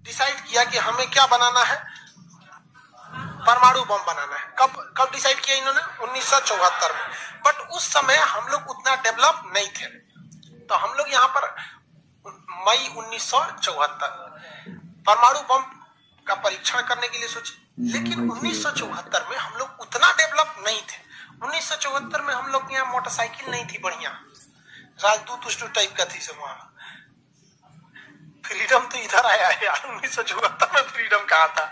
Decide किया कि हमें क्या बनाना है, परमाणु बम बनाना है। कब डिसाइड किया इन्होंने? 1974 में। बट उस समय हम लोग उतना डेवलप नहीं थे, तो हम लोग यहाँ पर मई 1974 परमाणु बम का परीक्षण करने के लिए सोचे। लेकिन 1974 में हम लोग उतना डेवलप नहीं थे। 1974 में हम लोग यहाँ मोटरसाइकिल नहीं थी बढ़िया, राजदूत उष्टू टाइप का थी सब। वहां फ्रीडम तो इधर आया है यार, 1974 में फ्रीडम कहा था,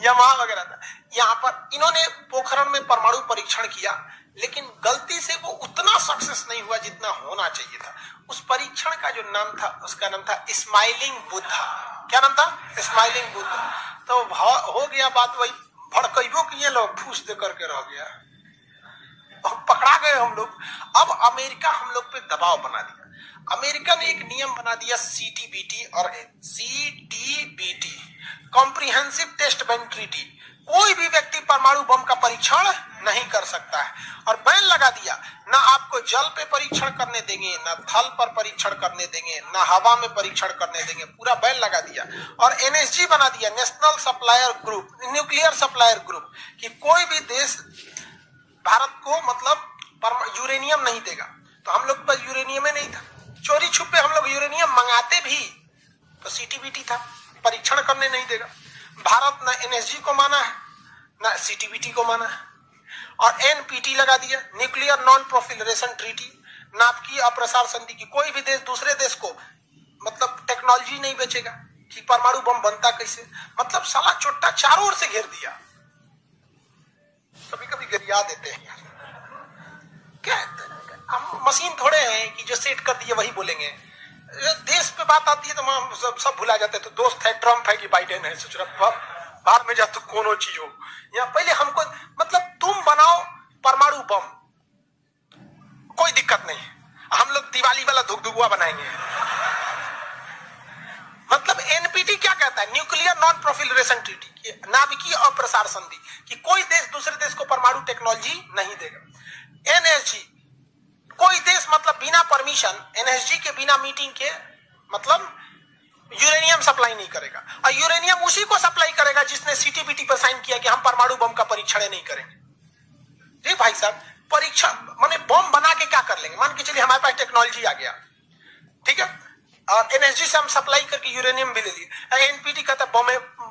यमाहा वगैरह था। यहाँ पर इन्होंने पोखरण में परमाणु परीक्षण किया, लेकिन गलती से वो उतना सक्सेस नहीं हुआ जितना होना चाहिए था। उस परीक्षण का जो नाम था, उसका नाम था स्माइलिंग बुद्धा। क्या नाम था? स्माइलिंग बुद्धा। तो हो गया बात वही, भड़कइबो किए लोग, फूस दे करके रह गया, पकड़ा गए हम लोग। अब अमेरिका हम लोग पे दबाव बना दिया। अमेरिका ने एक नियम बना दिया, सीटीबीटी और CTBT, comprehensive test ban treaty. कोई भी व्यक्ति परमाणु बम का परीक्षण नहीं कर सकता है, और बैन लगा दिया। ना आपको जल पे परीक्षण करने देंगे, ना थल पर परीक्षण करने देंगे, ना हवा में परीक्षण करने देंगे, पूरा बैन लगा दिया। और एनएसजी बना दिया, national supplier group, nuclear supplier group, कि कोई भी देश भारत को मतलब यूरेनियम नहीं देगा। तो हम लोग पर यूरेनियम ही नहीं था, चोरी छुपे हम लोग यूरेनियम मंगाते भी तो सीटीबीटी था, परीक्षण करने नहीं देगा। भारत ना एनएसजी को माना है, ना सीटीबीटी को माना है, और एनपीटी लगा दिया, न्यूक्लियर नॉन प्रोफिलरेशन ट्रीटी, नाभिकीय अप्रसार संधि की। कोई भी देश दूसरे देश को मतलब टेक्नोलॉजी नहीं बेचेगा कि परमाणु बम बनता कैसे। मतलब साला चोट्टा चारों ओर से घेर दिया। कभी कभी गरिया देते हैं यार, क्या हम मशीन थोड़े हैं कि जो सेट कर दिए वही बोलेंगे। देश पे बात आती है तो हम सब भुला जाते हैं। तो दोस्त है, ट्रम्प है कि बाइडेन है, सोच रहा बाहर में जा तो कोनो चीज हो। या पहले हमको मतलब तुम बनाओ परमाणु बम, कोई दिक्कत नहीं, हम लोग दिवाली वाला धुकधुकुआ बनाएंगे। मतलब एनपीटी क्या कहता है? न्यूक्लियर नॉन प्रोफिलरेशन ट्रीटी, नाभिकीय अप्रसार संधि, कि कोई देश दूसरे देश को परमाणु टेक्नोलॉजी नहीं देगा। एनएसजी, कोई देश मतलब बिना परमिशन, एनएसजी के बिना मीटिंग के मतलब यूरेनियम सप्लाई नहीं करेगा। और यूरेनियम उसी को सप्लाई करेगा जिसने सीटीबीटी पर साइन किया कि हम परमाणु बम का परीक्षण नहीं करेंगे। जी भाई साहब, परीक्षण माने बम बना के क्या कर लेंगे? मान के चलिए हमारे पास टेक्नोलॉजी आ गया, ठीक है, और एनएसजी से हम सप्लाई करके यूरेनियम भी ले लिए। एनपीटी कहता है बम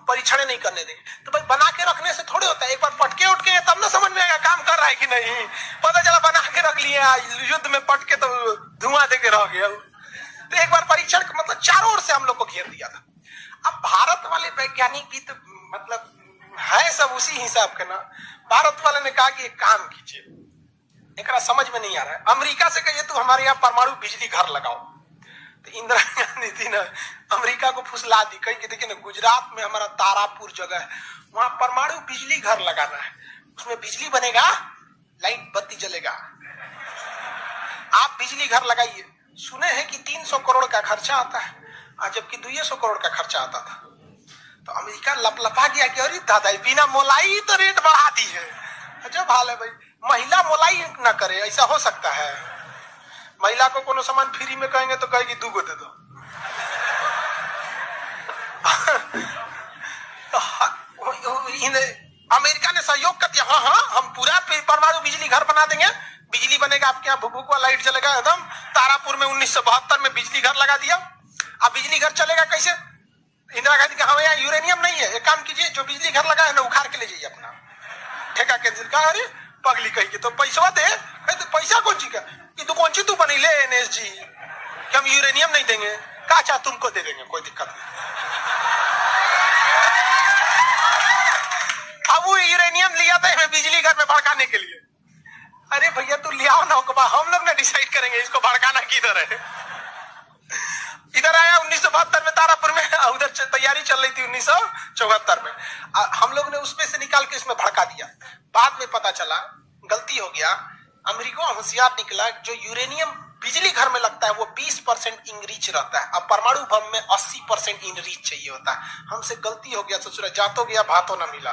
परीक्षण नहीं करने देंगे। तो भाई बना के रखने से थोड़े होता है, एक बार पटके उठ के तब ना समझ में आएगा काम कर रहा है कि नहीं। पता चला बना के रख लिया, युद्ध में पटके तो धुआं देके रह गया। तो एक बार परीक्षण मतलब चारों ओर से हम लोग को घेर दिया था। अब भारत वाले वैज्ञानिक भी तो मतलब है सब उसी हिसाब के ना। भारत वाले ने कहा कि एक काम कीजिए, एक समझ में नहीं आ रहा है, अमेरिका से कहिए तो हमारे यहाँ परमाणु बिजली घर लगाओ। तो इंदिरा गांधी थी ना, अमेरिका को फुसला दी, कहीं कि देखिए ना गुजरात में हमारा तारापुर जगह है, वहां परमाणु बिजली घर लगाना है, उसमें बिजली बनेगा, लाइट बत्ती जलेगा, आप बिजली घर लगाइए। सुने हैं कि 300 करोड़ का खर्चा आता है, जबकि 200 करोड़ का खर्चा आता था। तो अमेरिका लपलपा गया कि अरे दादा बिना मोलाई तो रेट बढ़ा दी है। अजब हाल है भाई, महिला मोलाई ना करे, ऐसा हो सकता है? महिला को कोनो सामान फ्री में कहेंगे तो कहेगी 2 गो दे दो। तो अमेरिका ने सहयोग कर दिया, हाँ हम पूरा परमाणु बिजली घर बना देंगे, बिजली बनेगा, आपके यहाँ भुक भुक लाइट जलेगा एकदम। तारापुर में 1972 में बिजली घर लगा दिया। अब बिजली घर चलेगा कैसे? इंदिरा गांधी का हमारे यहाँ यूरेनियम नहीं है, एक काम कीजिए, जो बिजली घर लगा है ना उखाड़ के ले जाइए अपना, ठेका कैंसिल। कहा अरे पगली कही तो पैसा दे, तो पैसा कौन ची का, कि तू कौन सी तू बनी ले एनएसजी कि हम यूरेनियम नहीं देंगे, कहा चाह तुमको दे देंगे, कोई दिक्कत नहीं। अब वो यूरेनियम लिया था हमें बिजली घर में भड़काने के लिए। अरे भैया तू ले आओ ना, हम लोग ना डिसाइड करेंगे इसको भड़काना किधर है। इधर आया 1972 में तारापुर में, उधर तैयारी चल रही थी 1974 में। हम लोग ने उसमें से निकाल के इसमें भड़का दिया। बाद में पता चला गलती हो गया, अमेरिका होशियार निकला, जो यूरेनियम बिजली घर में लगता है वो 20% इनरीच रहता है, अब परमाणु बम में 80% इनरीच चाहिए होता है। हमसे गलती हो गया, ससुरा जातो गया भातो ना मिला,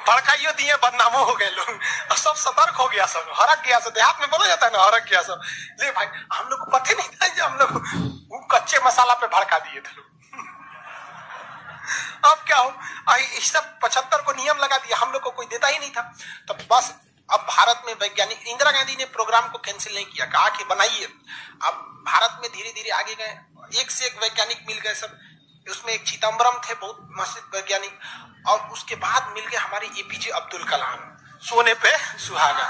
भड़काइयो दिए, बदनामो हो गए लोग, और सब सतर्क हो गया, सब हरक गया। सब देहात में बोला जाता है ना, हरक गया सब। ले भाई हम लोग को पता नहीं था, हम लोग कच्चे मसाला पे भड़का दिए थे लोग। सब 75 को नियम लगा दिया, हम लोग को कोई देता ही नहीं था। तो बस अब भारत में वैज्ञानिक, इंदिरा गांधी ने प्रोग्राम को कैंसिल नहीं किया, कहा कि बनाइए। अब भारत में धीरे धीरे आगे गए, एक से एक वैज्ञानिक मिल गए सब। उसमें एक चिदम्बरम थे, बहुत मशहूर वैज्ञानिक, और उसके बाद मिल गए हमारे एपीजे अब्दुल कलाम, सोने पे सुहागा।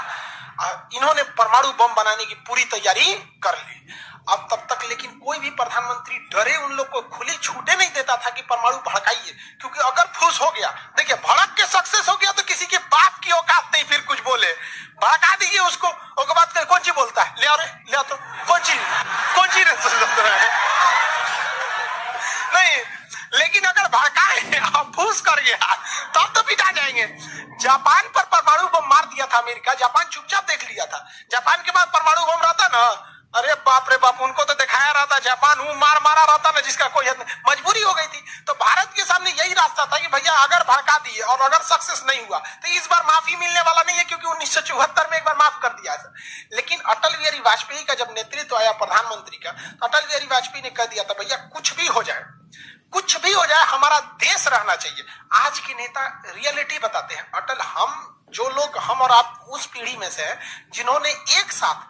इन्होंने परमाणु बम बनाने की पूरी तैयारी कर ली। अब तब तक लेकिन कोई भी प्रधानमंत्री डरे उन लोग को खुली छूटे नहीं देता था कि परमाणु भड़काइए, क्योंकि अगर फूस हो गया, देखिए भड़क के सक्सेस हो गया तो किसी के बाप की औकात नहीं फिर कुछ बोले। भड़का दीजिए उसको, उसके बाद कौन सी बोलता है, ले आओ रे, ले आओ तो कौन सी नहीं, लेकिन अगर भड़काए और फूस कर गया तब तो पिटा जाएंगे। जापान पर परमाणु बम मार दिया था अमेरिका, जापान चुपचाप देख लिया था। जापान के बाद परमाणु बम रहता ना, अरे बाप रे बाप, उनको तो दिखाया रहता, जापान मारा रहता ना जिसका कोई मजबूरी हो गई थी। तो भारत के सामने यही रास्ता था कि भैया अगर भड़का दिए और अगर सक्सेस नहीं हुआ तो इस बार माफी मिलने वाला नहीं है, क्योंकि 1974 में एक बार माफ कर दिया था। लेकिन अटल बिहारी वाजपेयी का जब नेतृत्व आया प्रधानमंत्री का, तो अटल बिहारी वाजपेयी ने कह दिया था भैया कुछ भी हो जाए, कुछ भी हो जाए, हमारा देश रहना चाहिए। आज के नेता रियलिटी बताते हैं। अटल, हम जो लोग, हम और आप उस पीढ़ी में से हैं जिन्होंने एक साथ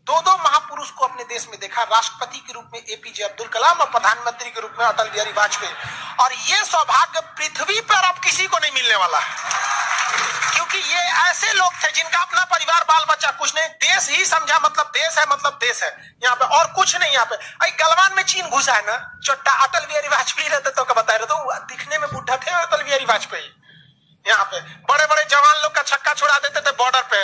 दो महापुरुष को अपने देश में देखा, राष्ट्रपति के रूप में एपीजे अब्दुल कलाम और प्रधानमंत्री के रूप में अटल बिहारी वाजपेयी। और ये सौभाग्य पृथ्वी पर अब किसी को नहीं मिलने वाला है, क्योंकि ये ऐसे लोग थे जिनका अपना परिवार, बाल बच्चा कुछ नहीं, देश ही समझा, मतलब देश है, मतलब देश है यहाँ पे, और कुछ नहीं। यहाँ पे गलवान में चीन घुसा है ना, चोट्टा अटल बिहारी वाजपेयी रहते तो बता रहे, तो दिखने में बुढ़ा थे अटल बिहारी वाजपेयी। यहाँ पे बड़े बड़े जवान लोग का छक्का छुड़ा देते थे बॉर्डर पे।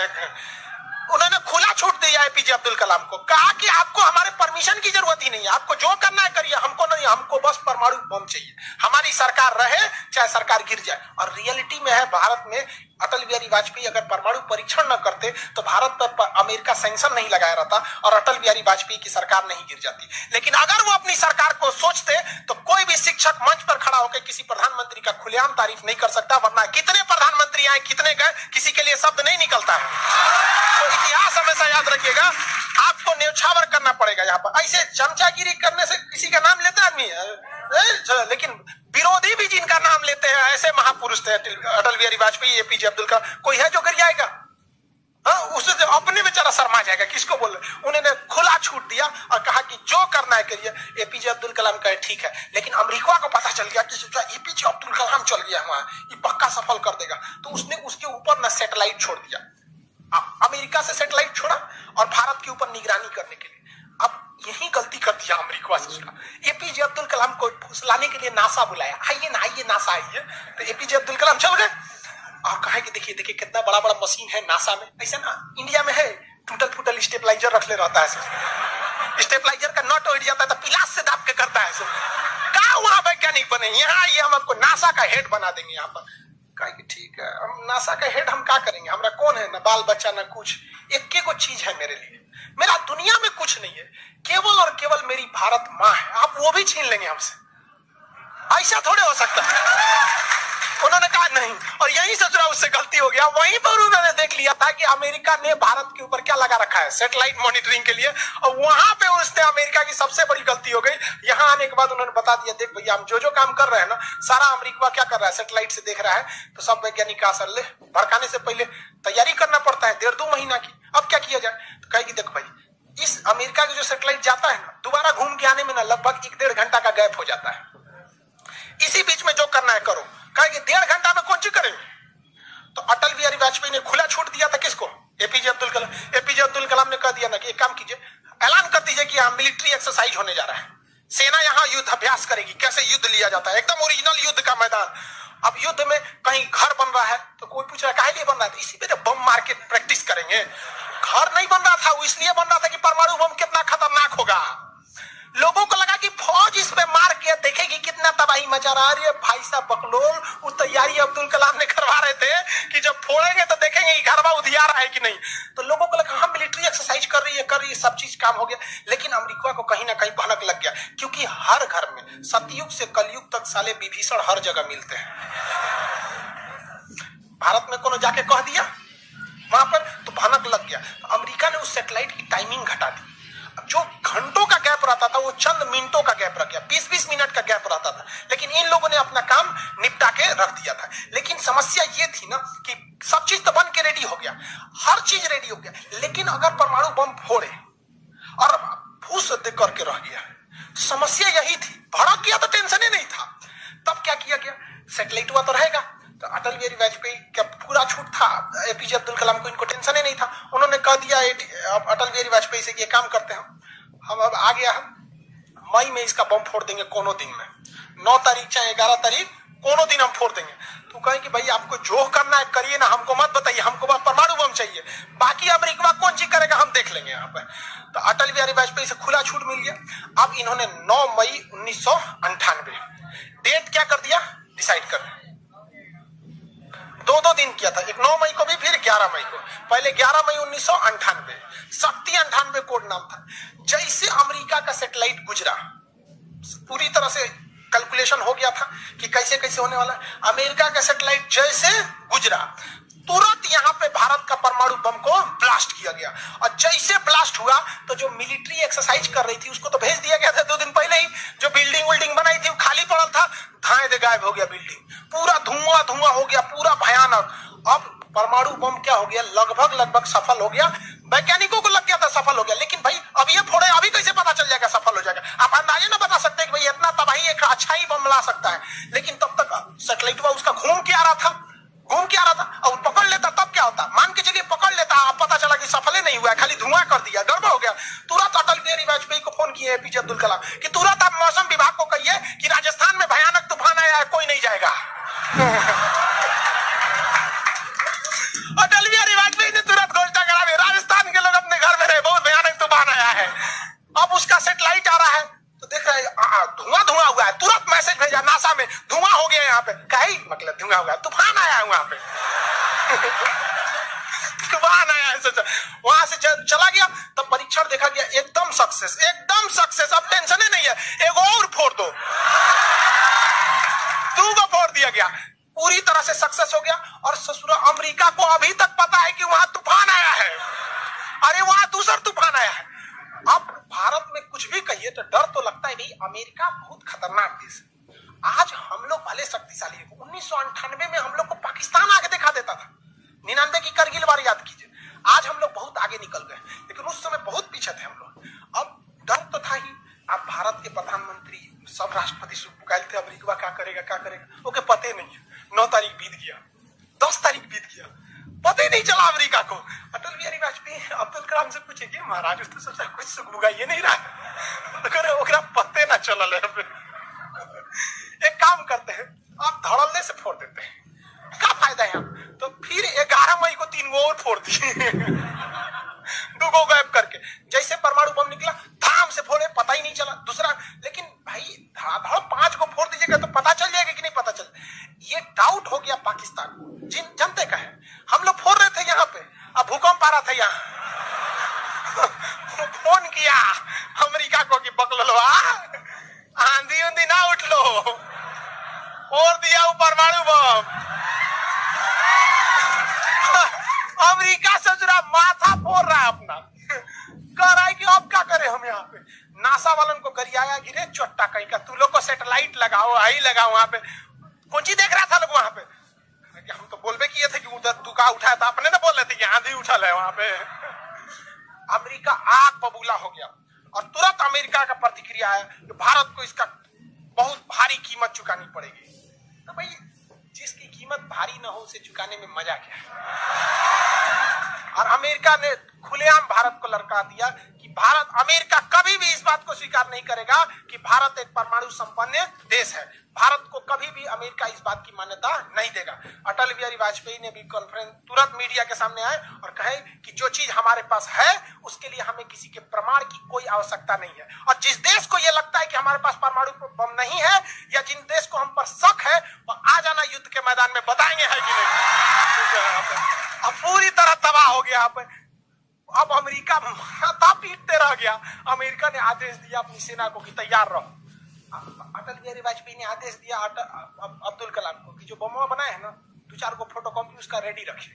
उन्होंने खुला छूट दिया एपीजे अब्दुल कलाम को, कहा कि आपको हमारे परमिशन की जरूरत ही नहीं है, आपको जो करना है करिए, हमको नहीं, हमको बस परमाणु बम चाहिए, हमारी सरकार रहे चाहे सरकार गिर जाए। और रियलिटी में है, भारत में अटल बिहारी वाजपेयी अगर परमाणु परीक्षण न करते तो भारत पर अमेरिका सैंक्शन नहीं लगाया रहता और अटल बिहारी वाजपेयी की सरकार नहीं गिर जाती। लेकिन अगर वो अपनी सरकार को सोचते तो कोई भी शिक्षक मंच पर खड़ा होकर किसी प्रधानमंत्री का खुलेआम तारीफ नहीं कर सकता, वरना कितने प्रधानमंत्री आए, कितने गए, किसी के लिए शब्द नहीं निकलता है। तो इतिहास हमेशा याद रखिएगा, आपको न्यौछावर करना पड़ेगा। यहाँ पर ऐसे चमचागिरी करने से किसी का नाम लेता आदमी है, लेकिन विरोधी भी जिनका नाम लेते हैं ऐसे महापुरुष थे अटल बिहारी वाजपेयी, एपीजे अब्दुल कलाम। कोई है जो कर जाएगा? हाँ, उसे अपने बेचारा शर्मा जाएगा, किसको बोल रहे। उन्होंने खुला छूट दिया और कहा कि जो करना है करिए। एपीजे अब्दुल कलाम कहे ठीक है, लेकिन अमेरिका को पता चल गया कि एपीजे अब्दुल कलाम चल गया वहां, ये पक्का सफल कर देगा, तो उसने उसके ऊपर ना सैटेलाइट छोड़ दिया। अमेरिका से सैटेलाइट छोड़ा और भारत के ऊपर निगरानी करने के लिए। अब यही गलती कर दिया अमेरिका से। एपीजे अब्दुल कलाम को फुसलाने के लिए नासा बुलाया, आइए ना, आइए नासा आइए। तो एपीजे अब्दुल कलाम चल गए और कहा कि देखिए देखिए कितना बड़ा बड़ा मशीन है नासा में। ऐसा ना इंडिया में है, टूटल फूटल स्टेबलाइजर रख ले रहता है, स्टेबलाइजर का नट उड़ जाता है तो पिलास से दाब के करता है। कहा वहां वैज्ञानिक बने, यहाँ ये हम आपको नासा का हेड बना देंगे। यहाँ पर कहा कि ठीक है, हम नासा का हेड हम क्या करेंगे, हमारा कौन है, ना बाल बच्चा ना कुछ, एक को चीज है मेरे लिए, मेरा दुनिया में कुछ नहीं है, केवल और केवल मेरी भारत माँ है, आप वो भी छीन लेंगे हमसे, ऐसा थोड़े हो सकता है। उन्होंने कहा नहीं, और यही सोच रहा उससे गलती हो गया। वहीं पर उन्होंने देख लिया था कि अमेरिका ने भारत के ऊपर क्या लगा रखा है, सैटेलाइट मॉनिटरिंग के लिए, और वहां पे उसने अमेरिका की सबसे बड़ी गलती हो गई। यहाँ आने के बाद उन्होंने बता दिया, देख भैया हम जो काम कर रहे हैं ना, सारा अमेरिका क्या कर रहा है, सैटेलाइट से देख रहा है। तो सब वैज्ञानिक का असर ले, भड़काने से पहले तैयारी करना पड़ता है 1.5-2 महीना की। अब क्या किया जाए, तो कहेगी देखो भाई, इस अमेरिका के जो सैटेलाइट जाता है ना, दोबारा घूम के आने में ना लगभग 1-1.5 घंटा का गैप हो जाता है। इसी बीच में जो करना है करो। कहेगी 1.5 घंटा में कौन सी करेंगे। तो अटल बिहारी वाजपेयी ने खुला छूट दिया था किसको, एपीजे अब्दुल कलाम। एपीजे अब्दुल कलाम ने कह दिया ना कि एक काम कीजिए, ऐलान कर दीजिए कि यहाँ मिलिट्री एक्सरसाइज होने जा रहा है, सेना यहाँ युद्ध अभ्यास करेगी, कैसे युद्ध लिया जाता है, एकदम ओरिजिनल युद्ध का मैदान। अब युद्ध में कहीं घर बन रहा है तो कोई पूछ रहा है काहे लिए बन रहा है, इसी पे तो बम मार के प्रैक्टिस करेंगे। घर नहीं बन रहा था, वो इसलिए बन रहा था कि परमाणु बम कितना खतरनाक होगा। लोगों को लगा कि फौज इस पे मार के देखेगी कितना तबाही मचा रहा है। भाई साहब बकलोल, वो तैयारी अब्दुल कलाम ने करवा रहे थे कि जब फोड़ेंगे तो देखेंगे घरवा उधिया रहा है कि नहीं। तो लोगों को लगा हम मिलिट्री एक्सरसाइज कर रही है, सब चीज काम हो गया। लेकिन अमेरिका को कहीं ना कहीं भनक लग गया, क्योंकि हर घर में सतयुग से कलयुग तक साले विभीषण हर जगह मिलते हैं। भारत में कोनो जाके कह दिया वहां पर तो भनक लग गया। अमेरिका ने उस सैटेलाइट की टाइमिंग घटा दी। जो घंटों का गैप रहता था वो चंद मिनटों का गैप रह गया, 20-20 मिनट का गैप रहता था। लेकिन इन लोगों ने अपना काम निपटा के रख दिया था। लेकिन समस्या ये थी ना कि सब चीज तो बन के रेडी हो गया, हर चीज रेडी हो गया, लेकिन अगर परमाणु बम फोड़े और फूस दे करके रह गया, समस्या यही थी। भड़क गया तो टेंशन ही नहीं था। तब क्या किया गया, सैटेलाइट हुआ तो रहेगा, तो अटल बिहारी वाजपेयी का पूरा छूट था, एपीजे अब्दुल कलाम को इनको टेंशन ही नहीं था। उन्होंने कह दिया अटल बिहारी वाजपेयी से ये काम करते हैं हम अब आ गया हम मई में इसका बम फोड़ देंगे कोनो दिन में, 9 तारीख चाहे 11 तारीख कोनो दिन हम फोड़ देंगे। तो कहें कि भाई आपको जो करना है करिए ना, हमको मत बताइए, हमको बस परमाणु बम चाहिए, बाकी अमेरिका कौन चीज करेगा हम देख लेंगे यहाँ पे। तो अटल बिहारी वाजपेयी से खुला छूट मिल गया। अब इन्होंने 9 मई 1998 डेट क्या कर दिया, डिसाइड कर दिया। 2 दिन किया था, एक 9 मई को भी, फिर 11 मई को। पहले 11 मई 1998, शक्ति 98 कोड नाम था। जैसे अमेरिका का सैटेलाइट गुजरा, पूरी तरह से कैलकुलेशन हो गया था कि कैसे कैसे होने वाला है। अमेरिका का सैटेलाइट जैसे गुजरा, तुरंत यहाँ पे भारत का परमाणु बम को ब्लास्ट किया गया। और जैसे ब्लास्ट हुआ तो जो मिलिट्री एक्सरसाइज कर रही थी उसको तो भेज दिया गया था 2 दिन पहले ही। जो बिल्डिंग विल्डिंग बनाई थी वो खाली पड़ा था, धाए दे गायब हो गया बिल्डिंग, पूरा धुआं धुआं हो गया, पूरा भयानक। अब परमाणु बम क्या हो गया, लगभग सफल हो गया। वैज्ञानिकों को लग गया था सफल हो गया, लेकिन भाई अब ये फोड़े, अभी कैसे पता चल जाएगा सफल हो जाएगा। आप अंदाजा ना बता सकते कि भाई इतना तबाही एक अच्छा ही बम ला सकता है। लेकिन तब तक सैटेलाइट उसका घूम के आ रहा था और पकड़ लेता, तब क्या होता, मान के चलिए पकड़ लेता, अब पता चला कि सफल ही नहीं हुआ, खाली धुआं कर दिया, गड़बड़ हो गया। तुरंत अटल बिहारी वाजपेयी को फोन किए एपीजे अब्दुल कलाम कि तुरंत आप मौसम विभाग को कहिए कि राजस्थान में भयानक तूफान आया है, कोई नहीं जाएगा। अटल बिहारी वाजपेयी ने तुरंत घोषणा करा दी, राजस्थान के लोग अपने घर में रहे, बहुत भयानक तूफान आया है। अब उसका सैटेलाइट आ रहा है तो देख रहे हैं धुआं हुआ है, तुरंत मैसेज भेजा नासा में, धुआं हो गया यहाँ पे। कहीं मतलब धुआं हुआ, तूफान आया है वहां पे। तूफान आया है, सोचा वहां से चला गया। तब परीक्षण देखा गया, एकदम सक्सेस, एकदम सक्सेस। अब टेंशन ही नहीं है, एक और फोड़ दो, 2 को फोड़ दिया गया, पूरी तरह से सक्सेस हो गया। और ससुरा अमेरिका को अभी तक पता है कि वहां तूफान आया है, अरे वहां दूसरा तूफान आया है। अब भारत में कुछ भी कहिए तो डर तो लगता है, नहीं अमेरिका बहुत खतरनाक देश है। आज हम लोग भले शक्तिशाली है, 1998 में हम लोग को पाकिस्तान आगे दिखा देता था। 99 की करगिल वार याद कीजिए, आज हम लोग बहुत आगे निकल गए, लेकिन उस समय बहुत पीछे थे हम लोग। अब डर तो था ही। अब भारत के प्रधानमंत्री सब राष्ट्रपति से पुकारते अमेरिका क्या करेगा, ओके पते नहीं है। 9 तारीख बीत गया, 10 तारीख बीत गया, पता ही नहीं चला अमेरिका को। अटल बिहारी वाजपेयी अब्दुल कलाम से पूछे कि महाराज उसने सोचा कुछ सुगबुगा ये नहीं रहा, तो ओकरा पते ना चला ले। एक काम करते हैं, आप धड़ल्ले से फोड़ देते हैं, क्या फायदा है। तो फिर 11 मई को 3 और फोड़ दिए, 2 को गायब करके। जैसे परमाणु बम निकला, धाम से फोड़े, पता ही नहीं चला दूसरा। लेकिन भाई धड़ाधड़ 5 को फोड़ दीजिएगा तो पता चल जाएगा कि नहीं पता चल। ये डाउट हो गया पाकिस्तान को, जिन जनते का है। हम लोग फोड़ रहे थे यहाँ पे, अब भूकंप आ रहा था यहाँ। फोन किया अमेरिका को कि बकलो आंधी उंधी ना उठ लो, फोड़ दिया वो परमाणु बम। अमेरिका से जरा माथा फोड़ रहा है अपना, कह रहा है कि अब क्या करें हम यहाँ पे। नासा वालन को गरियाया गिरे चोट्टा कहीं का, तू लोग को सैटेलाइट लगाओ, आई लगाओ वहां पे। कौन चीज देख रहा था लोग वहां पे, हम तो बोलबे किए थे कि उधर तुका उठाया था, अपने ना बोल रहे थे कि आंधी उछल है वहां पे। अमेरिका आग बबूला हो गया और तुरंत अमेरिका का प्रतिक्रिया है कि भारत को इसका बहुत भारी कीमत चुकानी पड़ेगी। तो भाई जिसकी कीमत भारी ना हो उसे चुकाने में मजा क्या है। और अमेरिका ने खुलेआम भारत को लड़का दिया कि अमेरिका कभी भी इस बात को स्वीकार नहीं करेगा कि भारत एक परमाणु संपन्न देश है। भारत को कभी भी अमेरिका इस बात की मान्यता नहीं देगा। अटल बिहारी वाजपेयी ने भी कॉन्फ्रेंस तुरंत मीडिया के सामने आए और कहे कि जो चीज हमारे पास है उसके लिए हमें किसी के प्रमाण की कोई आवश्यकता नहीं है। और जिस देश को यह लगता है कि हमारे पास परमाणु बम नहीं है या जिन देश को हम पर शक है वो आ जाना युद्ध के मैदान में, बताएंगे है कि नहीं। अब पूरी तरह तबाह हो गया। अब अमेरिका माथा पीटते रह गया। अमेरिका ने आदेश दिया अपनी सेना को कि तैयार रहो। अटल बिहारी वाजपेयी ने आदेश दिया अब्दुल कलाम को कि जो बम बनाए है ना 2-4 को फोटोकॉपी उसका रेडी रखे।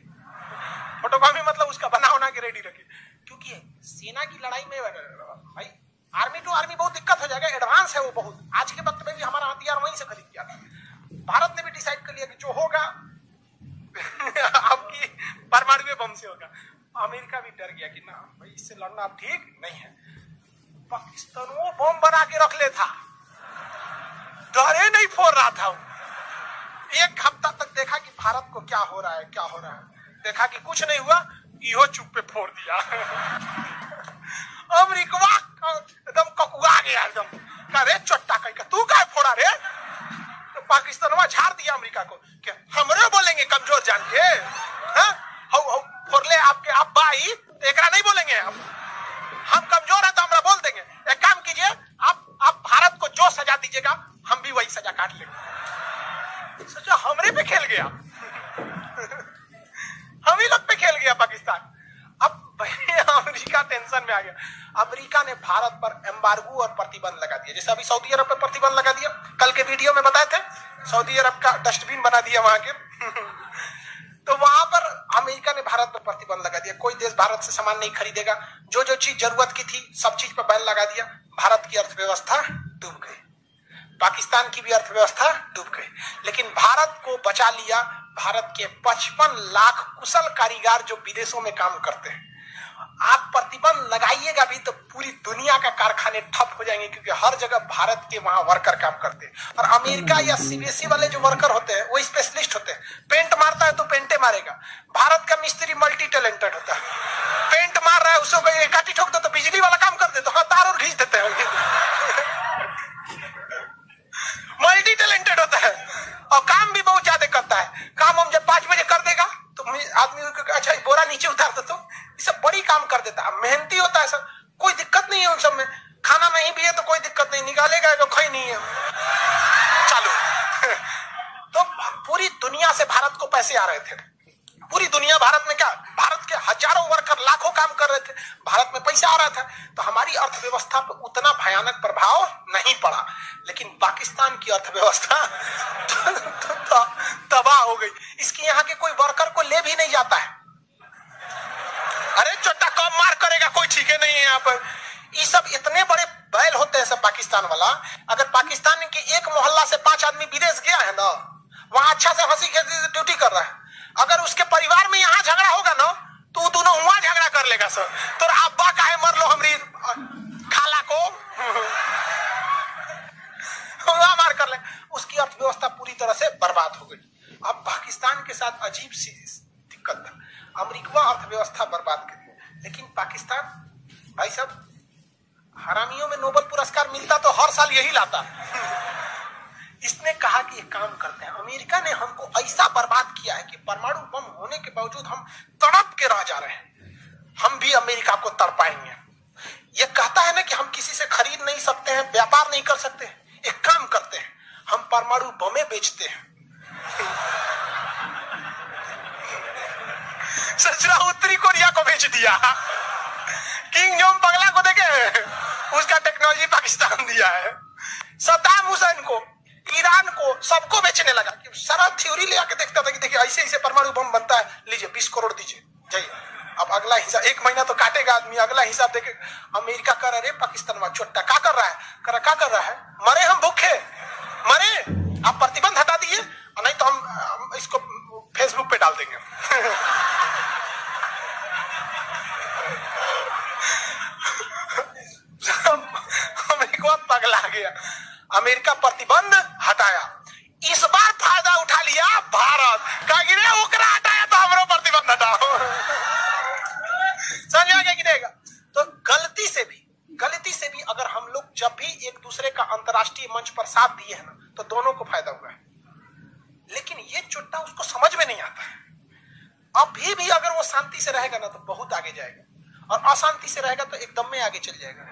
फोटोकॉपी मतलब उसका बना के रेडी रखे, क्योंकि सेना की लड़ाई में भाई आर्मी टू आर्मी बहुत दिक्कत हो जाएगा, एडवांस है वो बहुत। आज के वक्त में भी हमारा हथियार वहीं से खरीद किया था। भारत ने भी डिसाइड कर लिया कि अमेरिका भी डर गया कि ना भाई इससे लड़ना अब ठीक नहीं है। पाकिस्तान वो बम बना के रख ले था, डरे नहीं फोड़ रहा था। एक हफ्ता तक देखा कि भारत को क्या हो रहा है क्या हो रहा है, देखा कि कुछ नहीं हुआ, इहो चुप पे फोड़ दिया। अमेरिका एकदम ककुआ गया, एकदम कह रे चट्टा कहीं तू क्या फोड़ा रे। तो पाकिस्तान झाड़ दिया अमेरिका को, क्या हमरे बोलेंगे कमजोर जान के, फोड़ले आपके आप भाई एकरा नहीं बोलेंगे हम कमजोर है तो हमरा बोल देंगे। एक काम कीजिए, आप भारत को जो सजा दीजिएगा हम भी वही सजा काट लेंगे। सोचा हमरे पे खेल गया, हम ही लोग पे खेल गया पाकिस्तान। अब अमेरिका टेंशन में आ गया। अमेरिका ने भारत पर एम्बार्गो और प्रतिबंध लगा दिया, जैसे अभी सऊदी अरब पर प्रतिबंध लगा दिया, कल के वीडियो में बताए थे, सऊदी अरब का डस्टबिन बना दिया वहां के। तो वहां पर अमेरिका ने भारत पर प्रतिबंध लगा दिया, कोई देश भारत से सामान नहीं खरीदेगा, जो जो चीज जरूरत की थी सब चीज पर बैन लगा दिया। भारत की अर्थव्यवस्था डूब गई, पाकिस्तान की भी अर्थव्यवस्था डूब गई, लेकिन भारत को बचा लिया भारत के 55 लाख कुशल कारीगर जो विदेशों में काम करते हैं। आप प्रतिबंध लगाइएगा भी तो पूरी दुनिया का कारखाने ठप हो जाएंगे, क्योंकि हर जगह भारत के वहां वर्कर काम करते हैं। और अमेरिका या सीबीएसई वाले जो वर्कर होते हैं वो स्पेशलिस्ट होते हैं, पेंट मारता है तो पेंटे मारेगा। भारत का मिस्त्री मल्टी टैलेंटेड होता है, पेंट मार रहा है उसको काटी ठोक दो तो बिजली वाला काम कर दे तो हाँ तार और खींच देते हैं। मल्टी टैलेंटेड होता है और काम भी बहुत ज्यादा करता है। काम हम जब 5 बजे कर देगा तो आदमी अच्छा बोरा नीचे उतार दे, तो ये सब बड़ी काम कर देता है, मेहनती होता है सर, कोई दिक्कत नहीं है उन सब में। खाना नहीं भी है तो कोई दिक्कत नहीं, निकालेगा तो खाई नहीं है चालू। तो पूरी दुनिया से भारत को पैसे आ रहे थे, पूरी दुनिया भारत में क्या, भारत के हजारों वर्कर लाखों काम कर रहे थे, भारत में पैसा आ रहा था, तो हमारी अर्थव्यवस्था पर उतना भयानक प्रभाव नहीं पड़ा। लेकिन पाकिस्तान की अर्थव्यवस्था तबाह हो गई। इसकी यहाँ के कोई वर्कर को ले भी नहीं जाता है, अरे चोटा कम मार करेगा कोई ठीक है नहीं है यहाँ पर। ये सब इतने बड़े बैल होते हैं सब पाकिस्तान वाला। अगर पाकिस्तान के एक मोहल्ला से 5 आदमी विदेश गया है ना, वहां अच्छा से हंसी खेसी ड्यूटी कर रहा है, अगर उसके परिवार में यहाँ झगड़ा होगा ना तो दोनों वहां झगड़ा कर लेगा सर, तो अब्बा काहे मर लो हमरी खाला को वहां मार कर ले। उसकी अर्थव्यवस्था पूरी तरह से बर्बाद हो गई। अब पाकिस्तान के साथ अजीब सी दिक्कत था, अमेरिका अर्थव्यवस्था बर्बाद कर दी, लेकिन पाकिस्तान भाई साहब हरामियों में नोबेल पुरस्कार मिलता तो हर साल यही लाता। इसने कहा कि एक काम करते हैं, अमेरिका ने हमको ऐसा बर्बाद किया है कि परमाणु बम होने के बावजूद हम तड़प के रह जा रहे हैं, हम भी अमेरिका को तड़पाएंगे। ये कहता है ना कि हम किसी से खरीद नहीं सकते हैं, व्यापार नहीं कर सकते, एक काम करते हैं हम परमाणु बमें बेचते हैं। सचरा उत्तरी कोरिया को बेच दिया, किंग जोंग पगला को देखे उसका टेक्नोलॉजी पाकिस्तान दिया है, सद्दाम हुसैन को, ईरान को, सबको बेचने लगा। सारा थ्योरी ले आके देखता था कि देखिए ऐसे ऐसे परमाणु बम बनता है, लीजिए 20 करोड़ दीजिए जाइए। अब अगला हिसाब 1 महीना तो काटेगा आदमी, अगला हिसाब देखे। अमेरिका कर रहे पाकिस्तान में छोटा क्या कर रहा है, क्या कर रहा है, मरे हम भूखे मरे, आप प्रतिबंध हटा दिए नहीं तो हम इसको फेसबुक पे डाल देंगे। अमेरिका पगला गया, अमेरिका प्रतिबंध हटाया, इस बार फायदा उठा लिया भारत का गिरे ओकरा हटाया तो हमरो प्रतिबंध हटाओ। समझ आ गया कि देगा। तो गलती से भी अगर हम लोग जब भी एक दूसरे का अंतरराष्ट्रीय मंच पर साथ दिए हैं ना तो दोनों को फायदा हुआ है, लेकिन ये चुट्टा उसको समझ में नहीं आता है। अभी भी अगर वो शांति से रहेगा ना तो बहुत आगे जाएगा, और अशांति से रहेगा तो एकदम में आगे चल जाएगा।